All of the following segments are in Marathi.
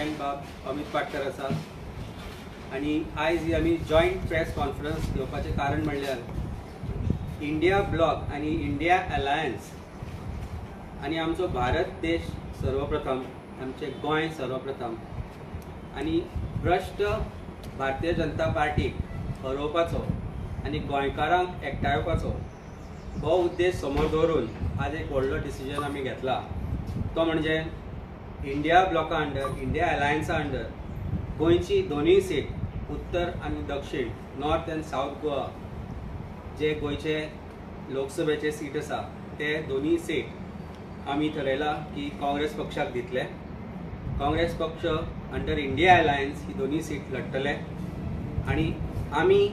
फ्रेंड बाब अमित पाटकर आसा आनी आयज ही आमी जॉयंट प्रेस कॉन्फरन्स घेवपाचें कारण म्हणल्यार इंडिया ब्लॉक आनी इंडिया अलायन्स आनी आमचो भारत देश सर्वप्रथम, आमचें गोंय सर्वप्रथम आनी भ्रश्ट भारतीय जनता पार्टीक हरोवपाचो आनी गोंयकारांक एकठांयवपाचो हो उद्देश समोर दवरून आज एक व्हडलो डिसिजन आमी घेतला। तो म्हणजे इंडिया ब्लॉका अंडर, इंडिया अलायन्सा अंडर गोंयची दोनूय सीट उत्तर आनी दक्षिण, नॉर्थ एंड साऊथ गोवा जे गोंयचे लोकसभेचे सीट आसा ते दोनूय सीट आमी थारायला की काँग्रेस पक्षाक दितले। काँग्रेस पक्ष अंडर इंडिया अलायन्स ही दोनूय सीट लढतले आनी आमी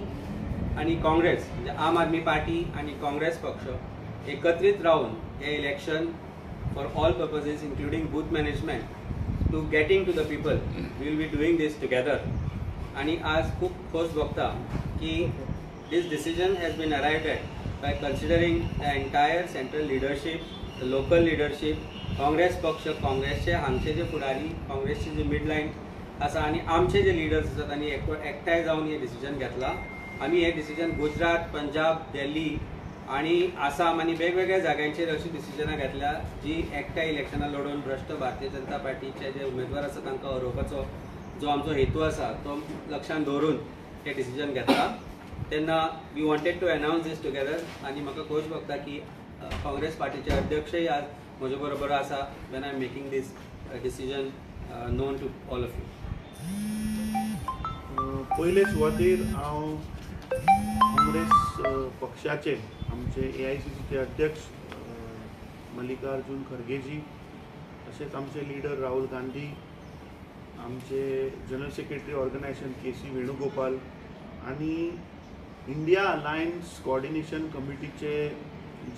आनी काँग्रेस म्हणजे आम आदमी पार्टी आनी काँग्रेस पक्ष एकत्रीत रावन हे election for all purposes including booth management to getting to the people we will be doing these together. आनी आज खूब खोस भोगता की this decision has been arrived at by considering the entire central leadership, the local leadership, Congress पक्ष, काँग्रेसचे हांगचे जे फुडारी, काँग्रेसची जी मिडलायन आसा आनी आमचे जे लिडर्स आसात आनी एकठांय जावन हे डिसिजन घेतला। आमी हे डिसिजन गुजरात, पंजाब, दिल्ली आनी आसाम आनी वेगवेगळ्या जाग्यांचेर अशी डिसिजनां घेतल्या जी एकठांय इलेक्शनां लढोवन भ्रश्ट भारतीय जनता पार्टीचे जे उमेदवार आसा तांकां हरोवपाचो जो आमचो हेतू आसा तो लक्षांत दवरून हे डिसिजन घेतला। तेन्ना we wanted to announce these together आनी म्हाका खोश भोगता की काँग्रेस पार्टीचे अध्यक्षय आज म्हजे बरोबर आसा when I am making this decision known to all of you. पयले सुवातेर हांव काँग्रेस पक्षाचे आमचे AICCचे अध्यक्ष मल्लिकार्जुन खरगेजी, तशेंच आमचे लीडर राहुल गांधी, आमचे general secretary organisation KC Venugopal आनी इंडिया अलायन्स कोऑर्डिनेशन कमिटीचे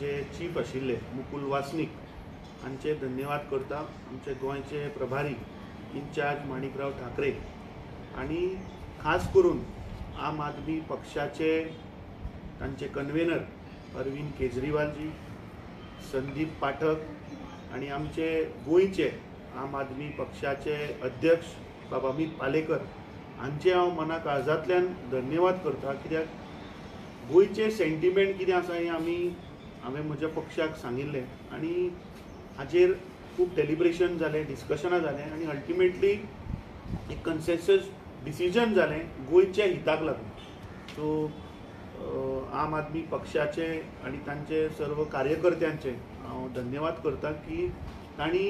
जे चीफ आशिल्ले मुकुल वासनीक हांचे धन्यवाद करता। आमचे गोंयचे प्रभारी इन्चार्ज माणिकराव ठाकरे आनी खास करून आम आदमी पक्षाचे तांचे कन्वेनर अरविंद केजरीवालजी, संदीप पाठक आनी आमचे गोंयचे आम आदमी पक्षाचे अध्यक्ष बाब अमित पालेकर हांचे हांव मना काळजांतल्यान धन्यवाद करता। कित्याक गोंयचे सेंटिमेंट कितें आसा हें हांवें म्हज्या पक्षाक सांगिल्लें आनी हाचेर खूब डेलिब्रेशन जालें, डिस्कशनां जालें आनी अल्टिमेटली एक कन्सेन्सस डिसिजन जालें गोंयच्या हिताक लागून। सो आम आदमी पक्षाचे आनी तांचे सर्व कार्यकर्त्यांचे हांव धन्यवाद करता की तांणी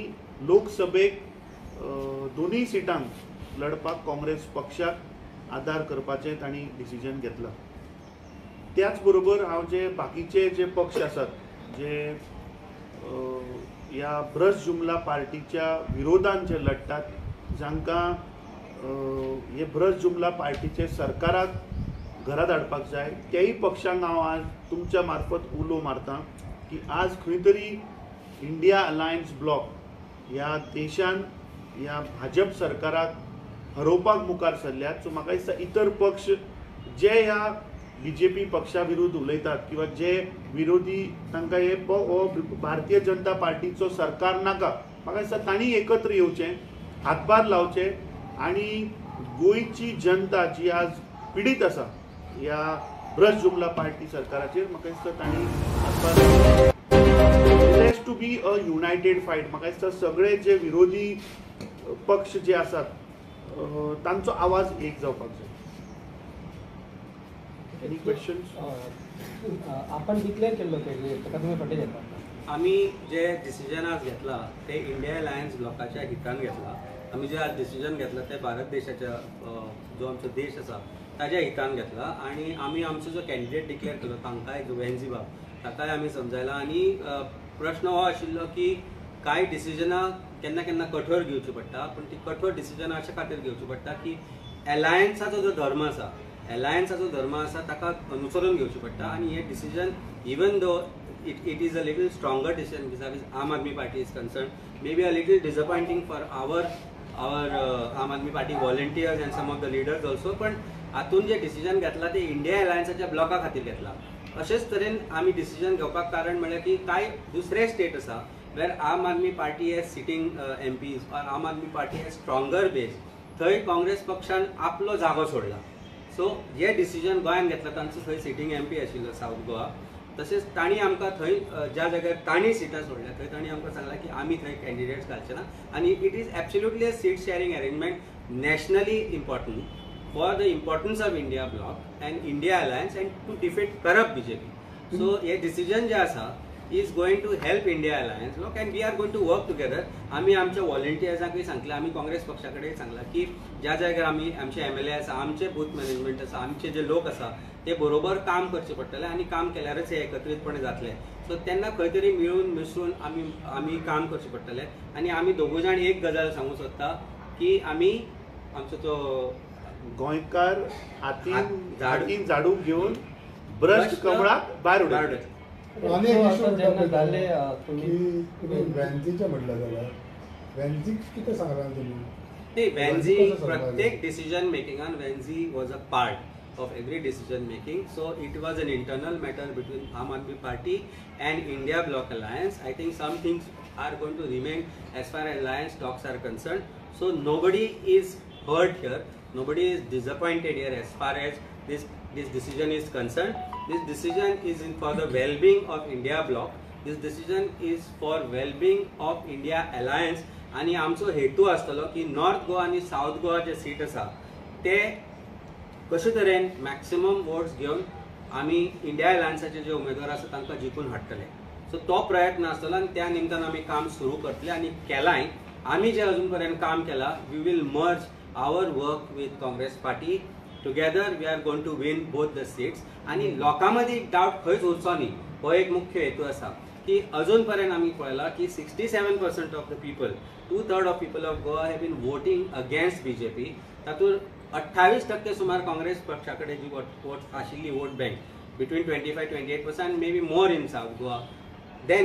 लोकसभेक दोनूय सिटांक लढपाक काँग्रेस पक्षाक आदार करपाचें तांणी डिसिजन घेतलां। त्याच बरोबर हांव जे बाकीचे जे पक्ष आसात जे ह्या भ्रश्ट जुमला पार्टीच्या विरोधान जे लढटात, जांकां हे भ्रश्ट जुमला पार्टीचे सरकाराक घरा धाडपाक जाय, त्याही पक्षांक हांव आज तुमच्या मार्फत उलो मारता की आज खंय तरी इंडिया अलायन्स ब्लॉक ह्या देशान ह्या भाजप सरकाराक हरोवपाक मुखार सरल्यात। सो म्हाका दिसता इतर पक्ष जे ह्या BJP पक्षा विरुद्ध उलयतात किंवा जे विरोधी तांकां हे भारतीय जनता पार्टीचो सरकार नाका, म्हाका दिसता तांणी एकत्र येवचें, हातभार लावचे आनी गोंयची जनता जी आज पीडित आसा ह्या भ्रश्ट जुमला पार्टी सरकाराचेर म्हाका दिसता तांणी हातभार has to be a united fight. म्हाका दिसता सगळे जे विरोधी पक्ष जे आसात तांचो आवाज एक जावपाक जाय। Any questions? आपण डिक्लेअर केल्लो ताका तुमी फाटीं घेता? आमी जे डिसिजन आज घेतला ते इंडिया अलायन्स ब्लॉकाच्या हितान घेतला। आमी जे आज डिसिजन घेतला ते भारत देशाच्या जो आमचो देश आसा ताज्या हितान घेतला आनी आमी आमचो जो कॅन्डिडेट डिक्लेअर केलो तांकांय वेन्झी बाब ताकाय आमी समजायला आनी प्रश्न हो आशिल्लो की कांय डिसिजनां केन्ना केन्ना कठोर घेवची पडटा, पूण ती कठोर डिसिजनां अशे खातीर घेवची पडटा की अलायन्साचो जो धर्म आसा ताका अनुसरून घेवची पडटा आनी हे decision even though it is a little stronger decision vis-a-vis Aam Aadmi Party is concerned, maybe a little disappointing for our Aam Aadmi Party volunteers and some of the leaders also, पण हातून जे डिसिजन घेतला ते इंडिया अलायन्साच्या ब्लॉका खातीर घेतला। अशेच तरेन आमी डिसिजन घेवपाक कारण म्हळ्यार की कांय दुसरे स्टेट आसा where Aam Aadmi Party has sitting MPs or Aam Aadmi Party has stronger base, थंय काँग्रेस पक्षान आपलो जागो सोडला. सो हे डिसिजन गोंयान घेतला, तांचो थंय सिटींग MP आशिल्लो साऊथ गोवा. तशेंच तांणी आमकां थंय ज्या जाग्यार तांणी सिटां सोडल्या थंय तांणी आमकां सांगलां की आमी थंय कॅन्डिडेट्स घालचे ना. आनी it is absolutely a seat sharing arrangement nationally important for the importance of India bloc and India alliance and to defeat corrupt BJP. So a decision जे आसा is going to help India alliance bloc and we are going to work together. आमी आमच्या व्हॉलंटियर्सांकूय सांगला, आमी काँग्रेस पक्षाकडेन सांगला की ज्या जाग्यार आमी आमचे MLA आसा, आमचे बूथ मॅनेजमेंट आसा, आमचे जे लोक आसा ते बरोबर काम करचे पडटले आनी काम केल्यारच हे एकत्रीतपणे जातले. सो तेन्ना खंय तरी मिळून मिसळून आमी काम करचे पडटले. आनी आमी दोगूय जाण एक गजाल सांगूंक सोदता की आमी आमचो तो गोंयकार हातीन झाडू घेऊन भ्रष्ट कमळाक भायर उडयता. वॅन्झीचे म्हटलं जाल्यार वॅन्झीक कितें सांगलां तुमी? ते वॅन्झी प्रत्येक डिसिजन मेकिंगान वॅन्झी was a part of every decision making. So it was an internal matter between Aam Aadmi Party and India bloc alliance. I think some things are going to remain as far alliance talks are concern. So nobody is hurt here, nobody is disappointed here as far as this decision is concerned. This decision is for the well-being of India bloc. This decision is for well-being of India alliance. आणि आमचो हेतू आसतलो की नॉर्थ गोवा आणि साऊथ गोवा जे सीट आसा ते कशे तरेन मॅक्सिमम वोट्स घेवन आमी इंडिया अलायन्साचे जे उमेदवार आसा तांकां जिखून हाडटले. सो तो प्रयत्न आसतलो आनी त्या निमतान आमी काम सुरू करतले आनी केलाय. आमी जे अजून पर्यंत काम केला, we will merge our work with Congress party. Together we are going to win both the seats. आणि लोकांमध्ये डाऊट खंयच उरचो न्ही, हो एक मुख्य हेतू आसा की अजून पर्यंत आमी पळयला की 67% of the people, 2/3 of people of Goa have been voting against BJP. तातूंत 28% सुमार काँग्रेस पक्षा कडेन जी वोट आशिल्ली vote bank between 25-28% may be more in south Goa. Then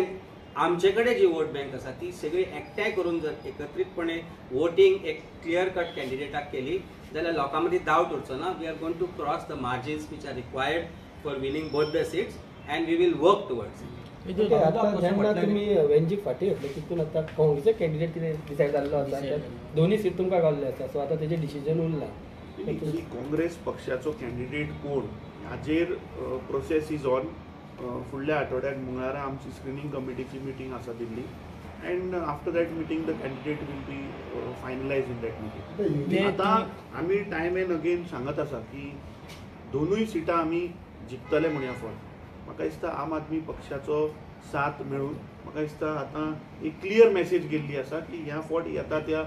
आमचे कडेन जी वोट बँक आसा ती सगळी एकठांय करून जर एकत्रितपणे वोटिंग एक क्लियर कट कॅन्डिडेटाक केली जाल्यार लोकां मदीं डावट उरचो ना. We are going to cross the margins which are required for winning both the seats and we will work towards. जेन्ना तुमी वेंजीक फाटी घातले तितून आतां काँग्रेसचे कॅन्डिडेट कितें डिसायड जाल्लो आसा, दोन्ही सीट तुमकां गावल्ले आसा. सो आतां तेजें डिसिजन उरलां. काँग्रेस पक्षाचो कॅन्डिडेट कोण हाजेर प्रोसेस इज ऑन. फुडल्या आठवड्याक मंगळारा आमची स्क्रिनींग कमिटीची मिटींग आसा Delhi and after that meeting the candidate will be finalise in that meeting. आतां आमी टायम एंड अगेन सांगत आसा की दोनूय सिटां आमी जिखतले म्हणया फॉर. म्हाका दिसता आम आदमी पक्षाचो साथ मेळून म्हाका दिसता आतां एक क्लियर मेसेज गेल्ली आसा की ह्या फावट येता त्या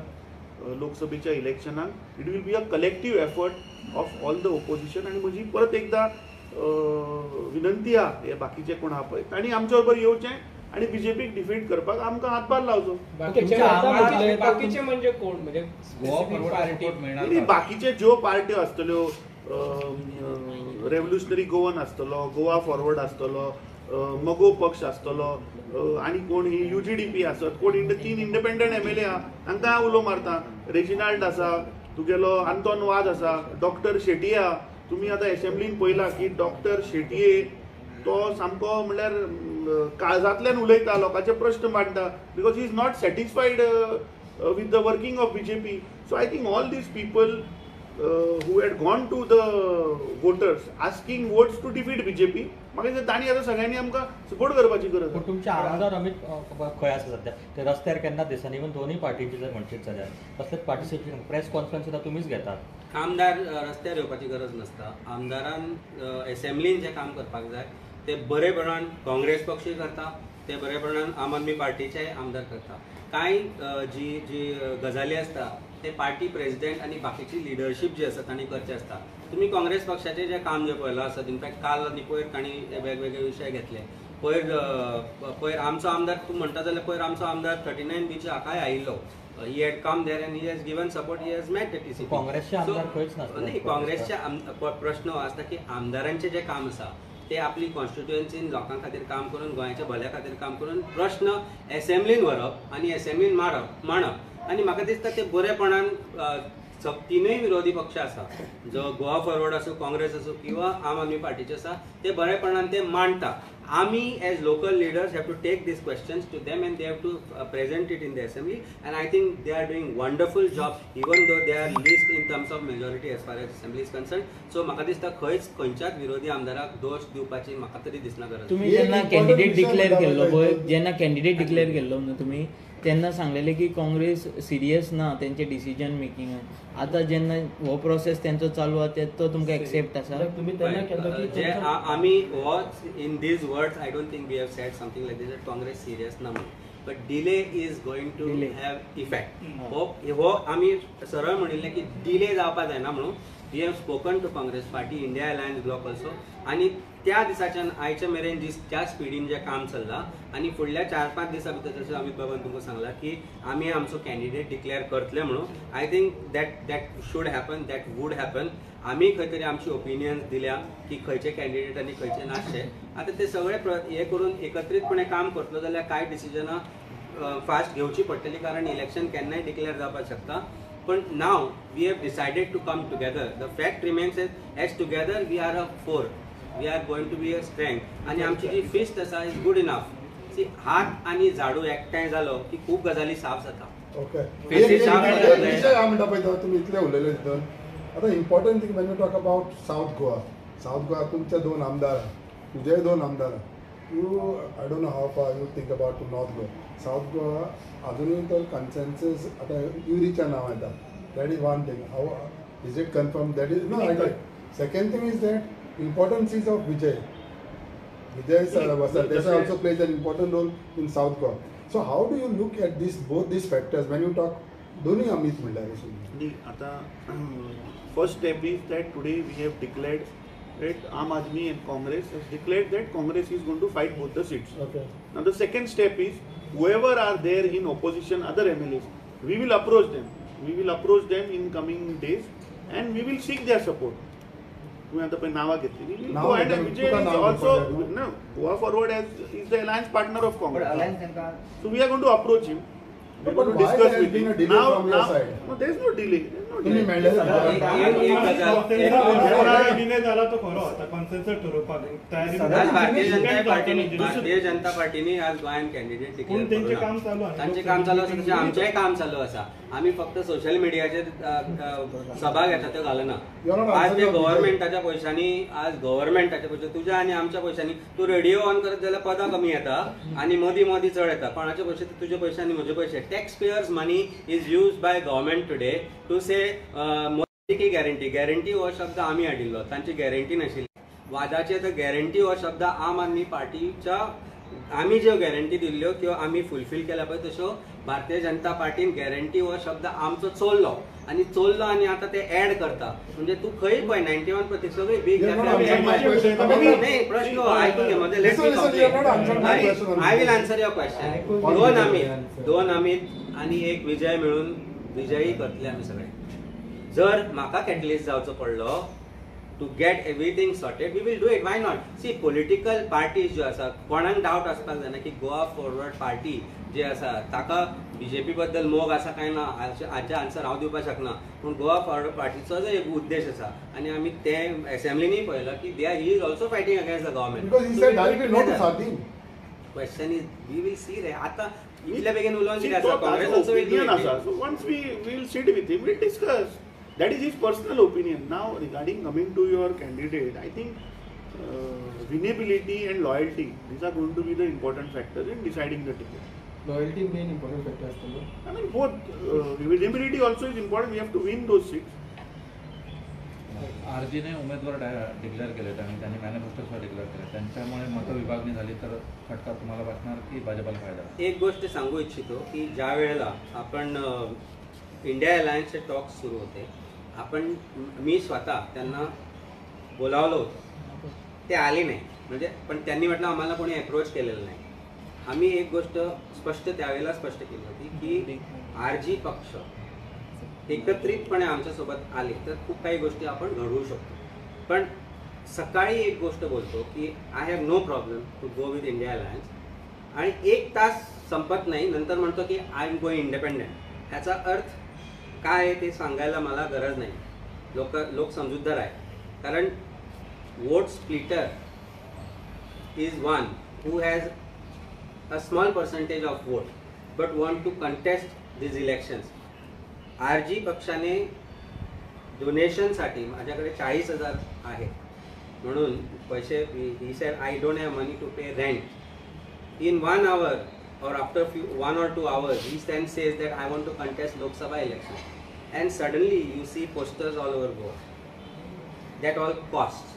लोकसभेच्या इलेक्शनाक it will be a collective effort of all the opposition. आनी म्हजी परत एकदा विनंती आहा हे बाकीचे कोण आहा पळय तांणी आमचे बरोबर येवचें आनी BJPक डिफीट करपाक आमकां हातभार लावचो. बाकीचे म्हणजे कोण, म्हणजे बाकीचे ज्यो पार्ट्यो आसतल्यो, रेव्होल्युशनरी गोवन आसतलो, गोवा फॉरवर्ड आसतलो, मगो पक्ष आसतलो आनी कोण ही UGDP आसत, कोण 3 इंडिपेंडंट MLA आहा तांकां हांव उलो मारता. रेजिनाल्ड आसा, तुगेलो आंतोन वाज आसा, डॉक्टर शेटये आहा. तुम्ही आता असेंब्लीन पळयला की डॉक्टर शेटये तो सामको म्हणल्यार काळजांतल्यान उलयता, लोकांचे प्रश्न मांडटा because he is not satisfied with the working of BJP. So I think all these people who had gone to the voters asking votes to defeat BJP, म्हाका तांणी आतां सगळ्यांनी आमकां सपोर्ट करपाची गरज आसा. तुमचे आमदार अमित खंय आसा सध्या ते रस्त्यार केन्ना दिसना. इवन दोनूय पार्टीचे जर म्हणशीत जाल्यार कसलेच पार्टिसिपेशन प्रेस कॉन्फरन्स सुद्दां तुमीच घेतात. आमदार रस्त्यार येवपाची गरज नासता. आमदारान असेंब्लीन जें काम करपाक जाय ते बरेपणान काँग्रेस पक्षूय करता, ते बरेपणान आम आदमी पार्टीचे आमदार करता. कांय जी गजाली आसता ते पार्टी प्रेसिडेंट आनी बाकीची लिडरशीप जी आसा तांणी करचे आसता. तुमी काँग्रेस पक्षाचें जें काम जें पळयलां आसत, इनफॅक्ट काल आनी पयर तांणी वेगवेगळे विशय घेतले. पयर आमचो आमदार तूं म्हणटा जाल्यार पयर आमचो आमदार 39B च्या हाकाय आयिल्लो. He had come there and he has given support. He has met the TCP. काँग्रेसचे आमदार खंयच नासले. नाही, काँग्रेसचे प्रश्न हो आसता की आमदारांचे जे काम आसा ते आपली कॉन्स्टिट्युएन्सीन लोकां खातीर काम करून, गोंयच्या भल्या खातीर काम करून प्रश्न असेंब्लीन व्हरप आनी असेंब्लीन मांडप. आनी म्हाका दिसता ते बरेपणान तीनूय विरोधी पक्ष आसा, जो गोवा फॉरवर्ड आसूं, काँग्रेस आसूं किंवा आम आदमी पार्टीचे आसा, ते बरेपणान ते मांडटा. Army as local leaders have to take these questions to them and they have to present it in the assembly, and I think they are doing wonderful job even though they are least in terms of majority as far as assembly is concerned. So म्हाका दिसता खंयच्याच विरोधी आमदाराक दोष दिवपाची म्हाका तरी दिसना गरज. तुम्ही जेन्ना कॅन्डिडेट डिक्लेअर केल्लो पळय, जेन्ना कॅन्डिडेट डिक्लेअर केल्लो न्हू तुम्ही, तेन्ना सांगलेले की काँग्रेस सिरियस ना तेंचे डिसिजन मेकिंगान. आता जेन्ना हो प्रोसेस तेंचो चालू आसा तो तुमकां एक्सेप्ट आसा? तुम्ही त्यांना केलं की आमी watch in these words I don't think we have said something like this Congress serious ना म्हणून, but delay is going to have effect. हो आमी सरळ म्हणिल्लें की डिले जावपा जायना म्हणून. We have spoken to Congress party, India alliance block also, आणि त्या दिसाच्यान आयच्या मेरेन ज्या स्पिडीन जें काम चल्लां आनी फुडल्या 4-5 दिसां भितर जशें अमित बाबान तुमकां सांगलां की आमी आमचो कॅन्डिडेट डिक्लेअर करतले म्हणून. I think that should happen, that would happen. आमी खंय तरी आमची ओपिनियन्स दिल्या की खंयचे कॅन्डिडेट आनी खंयचे नासचे. आतां ते सगळे हे करून एकत्रीतपणे काम करतलो जाल्यार कांय डिसिजनां फास्ट घेवची पडटली, कारण इलेक्शन केन्नाय डिक्लेअर जावपाक शकता. But now we have decided to come together. The fact remains as together we are a four. We are going to be a strength. आणि आमची जी फिस्ट आसा इज गुड इनफ. सी हात आणि झाडू एकठांय जालो की खूब गजाली साफ जाता. ओके. फेसी साफ विषय हांव म्हणटा पळय तो तुमी इतले उलयले तितून. आतां important thing when you talk about south Goa. South Goa तुमचे 2 आमदार, तुझे 2 आमदार. You I don't know how far you think about north Goa. South Goa अजूनही तो कन्सेन्सस आता युरीच्या नांव येता. That is one thing. How is it confirm that is no I get. Second thing is that importance is of Vijay. Vijay Sarvasartesa also plays an important role in South Goa. So how do you look at both these factors when you talk दोन्ही अमित म्हणल्यार? आता first step is that today we have declared that Aam Aadmi and Congress has declared that Congress is going to fight both the seats. Okay. Now the second step is whoever are there in opposition, other MLAs, we will approach them. We will approach them in coming days and we will seek their support. तुम्ही आता पण नावा घेतली. Vijay is also no Goa Forward is the alliance partner of Congress. So we are going to approach him. We are going to discuss with him. Now there is no delay. तुम्ही मेळले डिले झाला तो खरो आता कॉन्सेन्सस ठरवपाक तयारी. भारतीय जनता पार्टीनी आज गोंयान कॅन्डिडेट डिक्लेअर केला. त्यांचे काम चालू आहे. तांचे काम चालू आसा तशें आमचेंय काम चालू आसा. आमी फक्त सोशल मिडियाचेर सभा घेता त्यो घालना. आज ते गव्हर्नमेंटाच्या पयशांनी, आज गव्हर्नमेंटाच्या पयशांनी तुज्या आनी आमच्या पयशांनी तूं रेडिओ ऑन करत जाल्यार पदां कमी येता आनी मदीं चड येता. कोणाचे पयशे तुजे पयशे आनी म्हजे पयशे. Tax payers money is used by government today to say Modi की गॅरंटी. गॅरंटी हो शब्द आमी हाडिल्लो, तांची गॅरंटी नाशिल्ली. वादाचे तर गॅरंटी हो शब्द आम आदमी पार्टीच्या आमी ज्यो गॅरंटी दिल्ल्यो त्यो आमी फुलफील केल्या पळय तश्यो भारतीय जनता पार्टीन गॅरंटी हो शब्द आमचो चोरलो आनी आता ते ऍड करता. म्हणजे तू खंय पळय 91% सगळी बीग नाही प्रश्न आयकून घे म्हणजे let me complete. I will answer your question. दोन अमित आणि एक विजय मिळून विजयी करतले आमी सगळे. जर म्हाका कॅटलिस्ट जावचो पडलो to get everything sorted, we will do it. Why not? See, political parties जो आसा कोणाक डाउट आसपाक जायना की गोवा फॉरवर्ड पार्टी जे आसा ताका बीजेपी बद्दल मोग आसा काय ना हाचे आन्सर हांव दिवपाक शकना. पूण गोवा फॉरवर्ड पार्टीचो जो एक उद्देश आसा आनी आमी ते असेंब्लीनी पळयला की they are he is also fighting against the government. Question is we will see रे. आता इतल्या बेगीन उलोवन कितें आसा Congress also will do it. So once we will sit with him, we'll discuss. That is his personal opinion. Now, regarding coming to your candidate, I think winnability and loyalty, these are going to be the important factors in deciding the ticket. Loyalty main important factor असतो. I mean, both winnability also is important. We have to win those seats. आरजीने उमेदवार डिक्लेअर केले आणि त्यांनी मॅनिफेस्टोसुद्धा डिक्लेअर केले. त्यांच्यामुळे मतविभागणी झाली तर फटका तुम्हाला बसणार की भाजपला फायदा? एक गोष्ट सांगू इच्छितो की ज्या वेळेला आपण इंडिया अलायन्सचे टॉक्स सुरू होते, मी स्वतः त्यांना बोलावलं होतं. ते आले नाही म्हणजे, पण त्यांनी म्हटलं आम्हाला कोणी अप्रोच केलेलं नाही. आम्ही एक गोष्ट त्यावेळेला स्पष्ट केली होती की आरजी पक्ष एकत्रितपणे आमच्यासोबत आले तर खूप काही गोष्टी आपण घडवू शकतो. पण सकाळी एक गोष्ट बोलतो की I have no problem to go with India alliance आणि 1 तास संपत नाही नंतर म्हणतो की आय एम गोइंग इंडिपेंडेंट. ह्याचा अर्थ काय आहे ते सांगायला मला गरज नाही. लोक समजूतदार आहे. कारण vote splitter is one who has a small percentage of vote but want to contest these elections. RG पक्षाने डोनेशनसाठी माझ्याकडे 40,000 आहे म्हणून पैसे, he said I don't have money to pay rent. In 1 hour or after 1 or 2 hours he then says that I want to contest Lok Sabha election, and suddenly you see posters all over Goa. That all costs.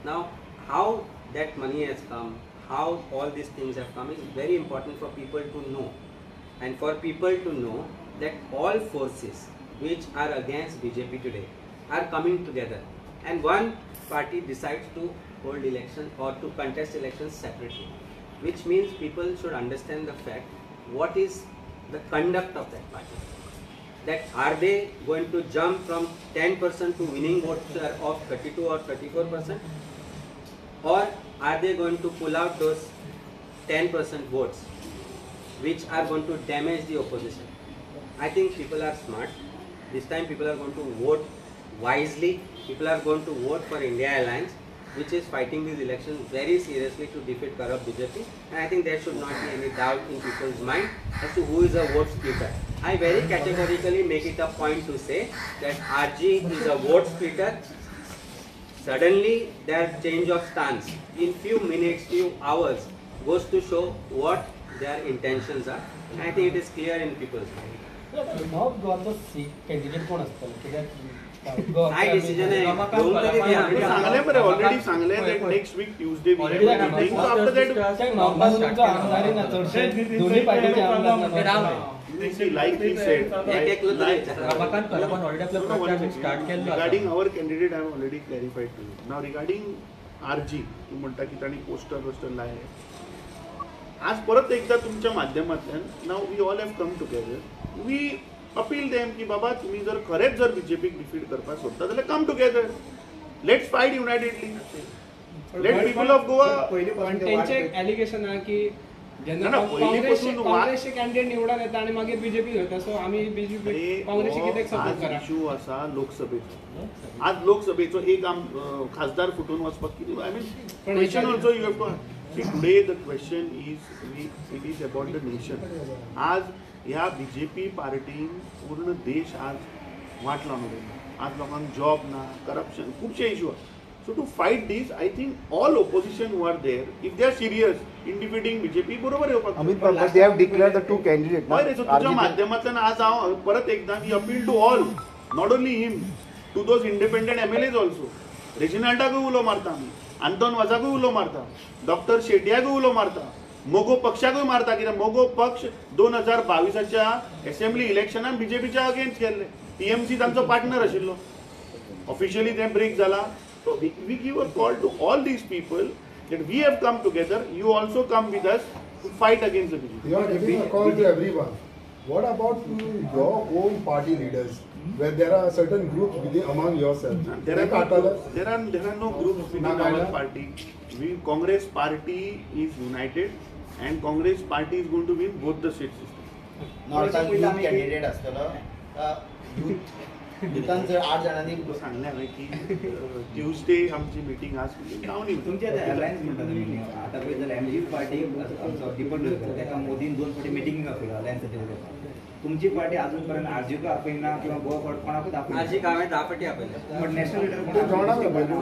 Now how that money has come, how all these things have come is very important for people to know, and for people to know that all forces which are against BJP today are coming together, and one party decides to hold election or to contest elections separately, which means people should understand the fact what is the conduct of that party. That are they going to jump from 10% to winning votes of 32 or 34%, or are they going to pull out those 10% votes which are going to damage the opposition? I think people are smart. This time people are going to vote wisely. People are going to vote for India Alliance, which is fighting these elections very seriously to defeat corrupt BJP. And I think there should not be any doubt in people's mind as to who is a vote splitter. I very categorically make it a point to say that RG is a vote splitter. Suddenly their change of stance in few minutes, few hours goes to show what their intentions are. And I think it is clear in people's mind. North गोवाचो कॅन्डिडेट कोण आसतलो कित्याक काय डिसिजन आहे घेऊन तरी द्या. सांगले बरे ऑलरेडी सांगले that next week Tuesday we have a meeting. So after that नॉर्थाचो आमदारी ना चडशे दोन्ही पार्टीचे आमदार like he said, Ramakant कदमान already आपलं प्रचार start केलं आता. regarding our candidate I have already clarified to you. Now regarding RG, तू म्हणता की त्यांनी पोस्टर लायले. आज परत एकदा तुमच्या माध्यमातून नाव we all have come together we appeal them की बाबा तुम्ही जर खरेच जर बीजेपीक डिफीट करपाक सोदता जाल्यार come together let's fight unitedly let people of Goa. त्यांचे एलिगेशन आहे की ना, पहिली पासून काँग्रेसचे कॅन्डिडेट निवडून येता आणि मागीर बीजेपी होता, सो आम्ही बीजेपी काँग्रेसची कित्याक सपोर्ट करा. इशू आसा लोकसभेचो. आज लोकसभेचो एक खासदार फुटून वचपाक कितें I mean question also you have to see today the question is it is about the nation. आज ह्या बीजेपी पार्टीन पूर्ण देश आज वाट लावन उडयला. आज लोकांक जॉब ना, करप्शन, खुबशे इशू आसा. So to fight this, I think all opposition who are there, if they are serious in defeating BJP, बरोबर येवपाक. Amit, but they have declared the two candidates. बरें, so तुझ्या माध्यमांतल्यान आज हांव परत एकदा we appeal to all, not only him, to those independent MLAs also. रेजिनाल्डाकूय उलो मारता आमी, आंतोन वाजाकूय उलो मारता, डॉक्टर शेट्याकूय उलो मारता, मोगो पक्षाकूय मारता. कित्याक मोगो पक्ष 2022च्या असेंब्ली इलेक्शनान बीजेपीच्या अगेन्स्ट गेल्ले. TMC तांचो पार्टनर आशिल्लो. ऑफिशियली ते ब्रेक जाला. So we give a call to all these people that we have come together. You also come with us to fight against the BJP. You are giving a call to everyone. What about your own party leaders, where there are certain groups within among yourselves? There are no groups within our party. Congress party is united, and Congress party is going to win both the seats. नॉर्थान यूथ कॅन्डिडेट आसतलो युथान जर 8 जणांनी सांगले हांवें की ट्यूजडे आमची मिटींग आज गावनी तुमचे अलायन्स म्हणटा तुमी आतां पळय जाल्यार MG पार्टी आमचो डिपेंड ताका मोदीन 2 फावटी मिटींग आपयला अलायन्साचेर. तुमची पार्टी अजून पर्यंत आरजीक आपयना किंवा गोवा कोणाकूच आपयना. आरजीक हांवें 10 फावटी आपयले. बट नॅशनल लिडर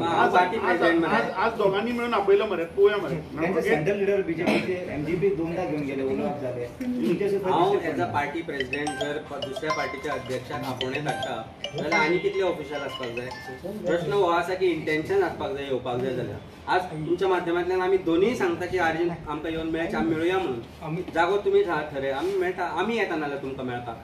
आज पार्टी प्रेसिडेंट आज दोघांनी मिळून आपयलं मरे पळोवया मरे. सेंट्रल लिडर बीजेपीचे MGP 2दा घेऊन गेले उलोवप जाले. हांव एज अ पार्टी प्रेसिडेंट जर दुसऱ्या पार्टीच्या अध्यक्षाक आपोवणे धाडटा जाल्यार आनी कितले ऑफिशियल आसपाक जाय. प्रश्न हो आसा की इंटेन्शन आसपाक जाय येवपाक जाय जाल्यार. आज तुमच्या माध्यमांतल्यान आमी दोनूय सांगता की आर्जीन आमकां येवन मेळचे आमी मेळुया म्हणून. जागो तुमी थरय आमी मेळटा आमी येता नाल्यार तुमकां मेळपाक.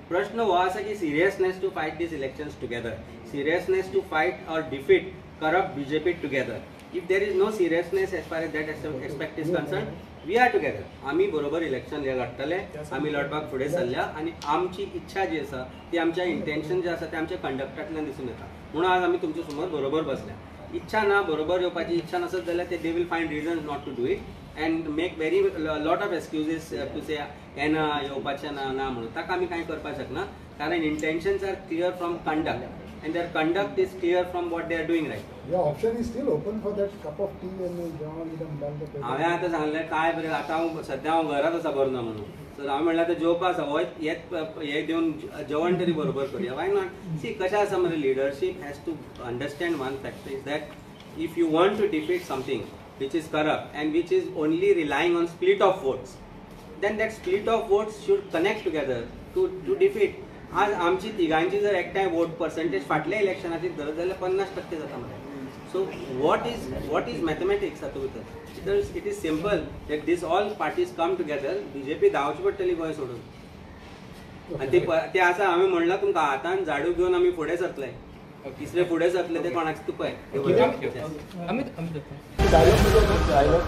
प्रश्न हो आसा की seriousness to fight these elections together, seriousness to fight or defeat corrupt BJP together. If there is no seriousness as far as that aspect is concern, we are together. आमी बरोबर इलेक्शन लढतले, आमी लढपाक फुडें सरल्या आणि आमची इच्छा जी आसा ती आमच्या इंटेन्शन जे आसा ते आमच्या कंडक्टांतल्यान दिसून येता. म्हणून आज आमी तुमच्या समोर बरोबर बसल्या. इच्छा ना बरोबर येवपाची इच्छा नसत जाल्यार ते they will find reasons not to do it and make very lot of excuses to say येवपाचें ना म्हणून. ताका आमी कांय करपाक शकना कारण intentions are clear from conduct and their conduct is clear from what they are doing right. Yeah, option is still open for that cup of tea and जेवण कितें म्हणटा हांवें आतां सांगलें काय बरें आतां हांव सद्या हांव घरात आसा बरो ना म्हणून, सर हांवें म्हणलें आतां जेवपाक आसा हे दिवन जेवण तरी बरोबर करुया. Why not? सी कशें आसा मरे, leadership has to understand one factor is that if you want to defeat something which is corrupt and which is only relying on split of votes, then that split of votes should connect together to defeat. आज आमची तिगांची जर एकठांय वोट पर्सेंटेज फाटल्या इलेक्शनाची धरत जाल्यार 50% जाता मरे. सो what is mathematics हातूंत भितर? It is simple that this all parties come together. BJP धांवची पडटली गोंय सोडून, आनी ते आसा. हांवें म्हणलां तुमकां हातान झाडू घेवन आमी फुडें सरतले, तिसरे फुडें सरतले ते कोणाचे तुपय. डायलॉग